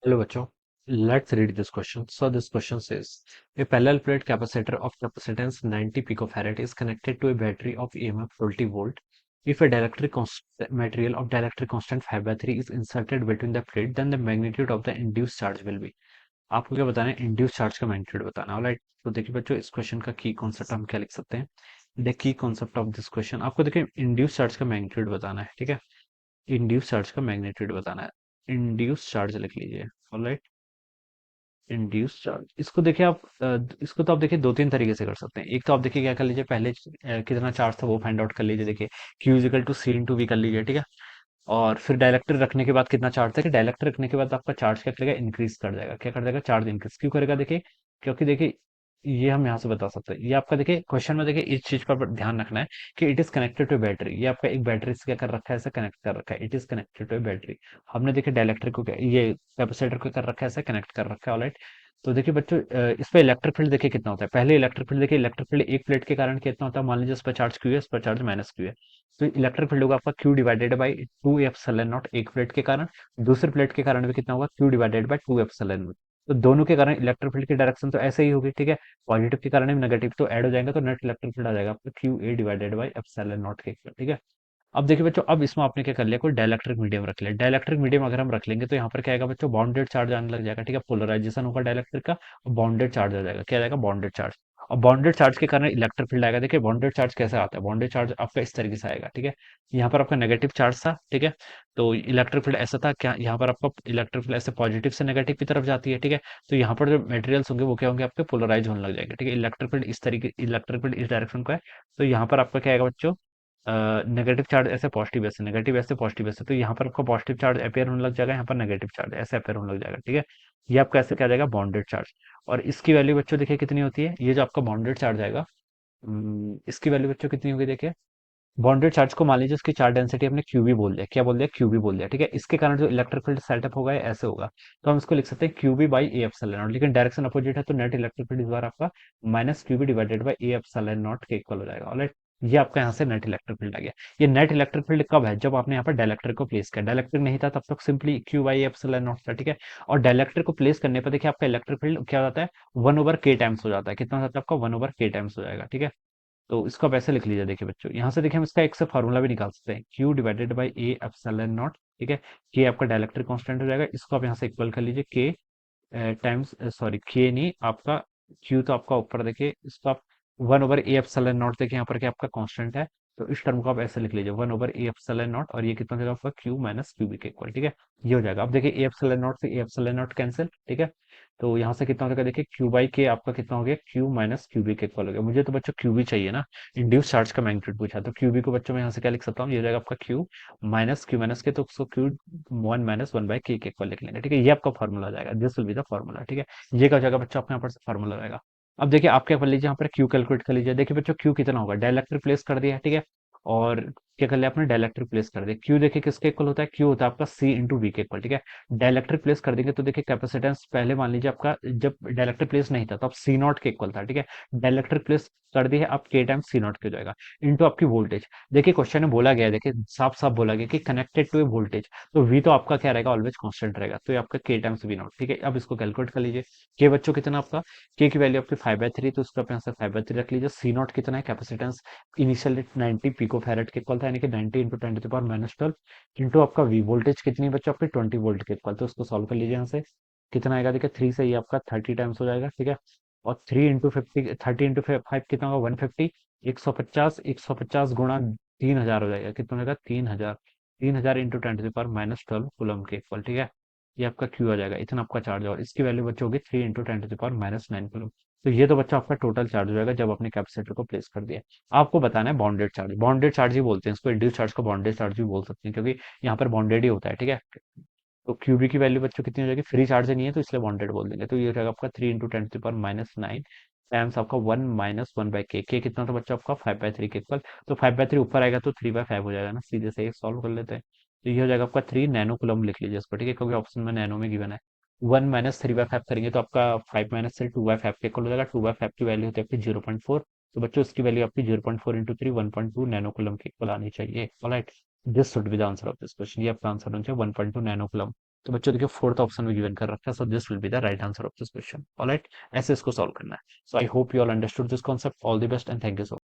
Hello, bachcho. Let's read this question. So this question says, a parallel plate capacitor of capacitance 90 picofarad is connected to a battery of EMF 40 volt. If a material of dielectric constant 5 by 3 is inserted between the plate, then the magnitude of the induced charge will be. आपको क्या बताना है? Induce charge का magnitude बताना है। Alright, तो देखिए बच्चों, इस क्वेश्चन का की कॉन्सेप्ट हम क्या लिख सकते हैं? The key concept of this question, आपको देखिए इंड्यूस चार्ज का मैग्नीट्यूड बताना है। ठीक है, इंड्यूस चार्ज का मैग्नीट्यूड बताना है। इंड्यूस चार्ज लिख लीजिए। ऑलराइट, इंड्यूस चार्ज, इसको देखिए आप इसको तो आप देखिए दो तीन तरीके से कर सकते हैं। एक तो आप देखिए क्या कर लीजिए, पहले कितना चार्ज था वो फाइंड आउट कर लीजिए। देखिए Q equal to c into v कर लीजिए। ठीक है, और फिर डायलेक्टर रखने के बाद कितना चार्ज था, कि डायलेक्टर रखने के बाद आपका चार्ज क्या करेगा, इंक्रीज कर जाएगा। क्या कर देगा? चार्ज इंक्रीज क्यों करेगा? देखिए, क्योंकि देखिए ये हम यहाँ से बता सकते हैं। ये आपका देखिए क्वेश्चन में देखिए इस चीज पर ध्यान रखना है कि it is connected to battery. ये आपका एक बैटरी से क्या कर रखा है, ऐसे कनेक्ट कर रखा है। It is connected to battery. हमने देखिए डायलेक्ट्रिक को ये कैपेसिटर को कर रखा है, ऐसे कनेक्ट कर रखा है। ऑलराइट, तो देखिए बच्चों, इस पे इलेक्ट्रिक फील्ड देखिए कितना होता है। पहले इलेक्ट्रिक फील्ड देखिए, इलेक्ट्रिक फील्ड एक प्लेट के कारण कितना होता है। मान लीजिए इस पर चार्ज क्यू है, इस पर चार्ज माइनस क्यू है, तो इलेक्ट्रिक फील्ड होगा आपका Q divided by two epsilon not एक प्लेट के कारण। दूसरे प्लेट के कारण भी कितना होगा, Q divided by two epsilon not. तो दोनों के कारण इलेक्ट्रिक फील्ड की डायरेक्शन तो ऐसे ही होगी। ठीक है, पॉजिटिव के कारण भी नेगेटिव तो ऐड हो जाएंगे, तो नेट इलेक्ट्रिक फील्ड आ जाएगा आपका Q A divided by epsilon naught के इक्वल। ठीक है, अब देखिए बच्चों, अब इसमें आपने क्या कर लिया, कोई डाइलेक्ट्रिक मीडियम रख लिया। डाइलेक्ट्रिक मीडियम अगर हम रख लेंगे तो यहाँ पर क्या आएगा बच्चों, बाउंडेड चार्ज आने लग जाएगा। ठीक है, पोलराइजेशन होगा डाइलेक्ट्रिक का, और बाउंडेड चार्ज आ जाएगा। क्या आ जाएगा? Bounded charge. और बाउंडेड चार्ज के कारण इलेक्ट्रिक फील्ड आएगा। देखिए बाउंडेड चार्ज कैसे आता है, बाउंडेड चार्ज आपका इस तरीके से आएगा। ठीक है, यहाँ पर आपका नेगेटिव चार्ज था। ठीक है, तो इलेक्ट्रिक फील्ड ऐसा था, क्या यहाँ पर आपका इलेक्ट्रिक फील्ड ऐसे पॉजिटिव से नेगेटिव की तरफ जाती है। ठीक है, तो यहाँ पर जो मटेरियल्स होंगे वो क्या होंगे, आपके पोलराइज होने लग जाएंगे। ठीक है, इलेक्ट्रिक फील्ड इस तरीके, इलेक्ट्रिक फील्ड इस डायरेक्शन को है, तो यहाँ पर आपका क्या आएगा बच्चों, नेगेटिव चार्ज ऐसे पॉजिटिव ऐसे नेगेटिव ऐसे पॉजिटिव ऐसे, तो यहाँ पर आपका पॉजिटिव चार्ज अपेयर होने लग जाएगा, यहाँ पर नेगेटिव चार्ज ऐसे अपेयर होने लग जाएगा। ठीक है, ये आपका ऐसे क्या आ जाएगा, बॉन्डेड चार्ज। और इसकी वैल्यू बच्चों देखिए कितनी होती है, ये जो आपका बॉन्डेड चार्ज आएगा, इसकी वैल्यू बच्चों कितनी होगी देखिए। बॉन्डेड चार्ज को मान लीजिए उसकी चार्ज डेंसिटी हमने क्यूबी बोल दिया। क्या बोल दिया? क्यूबी बोल दिया। ठीक है, इसके कारण जो इलेक्ट्रिक फील्ड सेटअप होगा ये ऐसे होगा, तो हम इसको लिख सकते हैं q b by a epsilon naught. लेकिन डायरेक्शन अपोजिट है, तो नेट इलेक्ट्रिक फील्ड इस बार आपका minus q b divided by a epsilon naught के इक्वल हो जाएगा। ऑलराइट, ये आपका यहाँ से नेट इलेक्ट्रिक फील्ड आ गया। ये नेट इलेक्ट्रिक फील्ड कब है, जब आपने यहाँ पर डाइलेक्ट्रिक को प्लेस किया। डाइलेक्ट्रिक नहीं था तब तक simply Q by epsilon not था। ठीक है, और डाइलेक्ट्रिक को प्लेस करने पर देखिए आपका इलेक्ट्रिक फील्ड क्या हो जाता है, वन ओवर के टाइम्स हो जाता है। कितना हो जाता है आपका, वन ओवर के टाइम्स हो जाएगा। ठीक है, तो इसको आप ऐसे लिख लीजिए। देखिए बच्चों, यहाँ से देखिए हम इसका एक से फार्मूला भी निकाल सकते हैं, Q divided by a epsilon not. ठीक है, के आपका डाइलेक्ट्रिक कांस्टेंट हो जाएगा, इसको आप यहाँ से इक्वल कर लीजिए के टाइम्स, सॉरी के नहीं आपका, क्यू तो आपका ऊपर देखिए, इसको आप one over A epsilon not देखिए यहाँ पर क्या आपका कांस्टेंट है, तो इस टर्म को आप ऐसे लिख लीजिए, one over A epsilon not, और ये कितना देगा आपका, क्यू माइनस क्यू बी के इक्वल। ठीक है, ये हो जाएगा। अब देखिए ए एप्सिलॉन नॉट से ए एप्सिलॉन नॉट कैंसिल। ठीक है, तो यहाँ से कितना हो जाएगा देखिए, क्यू बाई के आपका कितना हो गया, क्यू माइनस क्यू बी के इक्वल हो गया। मुझे तो बच्चों क्यू बी चाहिए ना, इंड्यूस चार्ज का मैग्नीट्यूड पूछा, तो क्यू बी को बच्चों में यहाँ से क्या लिख सकता हूँ, ये हो जाएगा आपका क्यू माइनस के, तो उसको Q one minus one by के इक्वल लिख लेंगे। ठीक है, ये आपका फॉर्मूला आ जाएगा, this will be the formula. ठीक है, ये क्या हो जाएगा बच्चों, आपके यहाँ पर फॉर्मूला रहेगा। अब देखिए आप क्या कर लीजिए, यहाँ पर क्यू कैलकुलेट कर लीजिए। देखिए बच्चों क्यू कितना होगा, डाइलेक्ट्रिक प्लेस कर दिया है। ठीक है, और क्या कर लिया आपने, डाइलेक्ट्रिक प्लेस कर दिया। क्यू देखिए किसके इक्वल होता है, क्यू होता है आपका सी इंटू वी के इक्वल। ठीक है, डाइलेक्ट्रिक प्लेस कर देंगे तो देखिए कैपेसिटेंस पहले मान लीजिए आपका, जब डाइलेक्ट्रिक प्लेस नहीं था तो आप सी नॉट के इक्वल था। ठीक है, डाइलेक्ट्रिक प्लेस कर दी है, आप के टाइम सी नॉट के हो जाएगा, इंटू आपकी वोल्टेज। देखिए क्वेश्चन में बोला गया है, देखिए साफ साफ बोला गया कि कनेक्टेड टू ए वोल्टेज, तो वी तो आपका क्या रहेगा, ऑलवेज कांस्टेंट रहेगा, तो ये आपका के टाइम्स वी नॉट। ठीक है, अब इसको कैलकुलेट कर लीजिए। के बच्चों कितना आपका, के की वैल्यू आपकी 5/3, तो उसको आप यहाँ से 5/3 रख लीजिए। सी नॉट कितना है, कैपेसिटेंस इनिशियल 90 पिको फैरेड के इक्वल था, यानी कि 90 into 10 to the power -12 into आपका वी वोल्टेज कितनी बच्चों आपकी 20 वोल्ट के इक्वल, तो उसको सॉल्व कर लीजिए यहाँ से। कितना आएगा देखिए, थ्री से ये आपका 30 टाइम्स हो जाएगा। ठीक है, और 3 इंटू 50, 30 इंटू 5 कितना होगा, 150, 150 गुणा 3000 हो जाएगा। कितना हो जाएगा, 3000, 3000 into 10 to the power -12 coulomb के इक्वल। ठीक है, ये आपका क्यू आ जाएगा, इतना आपका चार्ज है, और इसकी वैल्यू बच्चों होगी 3 into 10 to the power -9 coulomb. तो ये तो बच्चा आपका टोटल चार्ज हो जाएगा जब आपने कैपेसिटर को प्लेस कर दिया। आपको बताना है बाउंडेड चार्ज ही बोलते हैं इसको, इंड्यूस चार्ज को बाउंडेड चार्ज भी बोल सकते हैं, क्योंकि यहाँ पर बाउंडेड ही होता है। ठीक है, तो क्यूबी की वैल्यू बच्चों कितनी हो जाएगी, फ्री चार्ज नहीं है तो इसलिए बाउंडेड बोल देंगे, तो ये हो जाएगा आपका 3 into 10 to the power -9 times आपका 1 - 1/k। के कितना था बच्चा आपका, 5/3 के इक्वल, तो 5/3 ऊपर आएगा तो 3/5 हो जाएगा ना, सीधे से सॉल्व कर लेते हैं। तो ये हो जाएगा आपका 3 नैनो कुलम लिख लीजिए इसको। ठीक है, क्योंकि ऑप्शन में नैनो में गिवन है। 1 - 3/5 करेंगे तो आपका 5 - 3 2/5 के इक्वल हो जाएगा। 2/5 की वैल्यू होती है आपकी 0.4, तो बच्चों इसकी वैल्यू आपकी 0.4 इंटू 3 1.2 नैनो कुलम के इक्वल आनी चाहिए। Alright, this should be the answer of this question, ये आपका आंसर होना चाहिए 1.2 नैनो कुलम। तो बच्चों देखिए फोर्थ ऑप्शन में गिवन कर रखा है, so this will be the right answer of this question. Alright, ऐसे इसको सॉल्व करना है। So I hope you all understood this concept. All the best and thank you so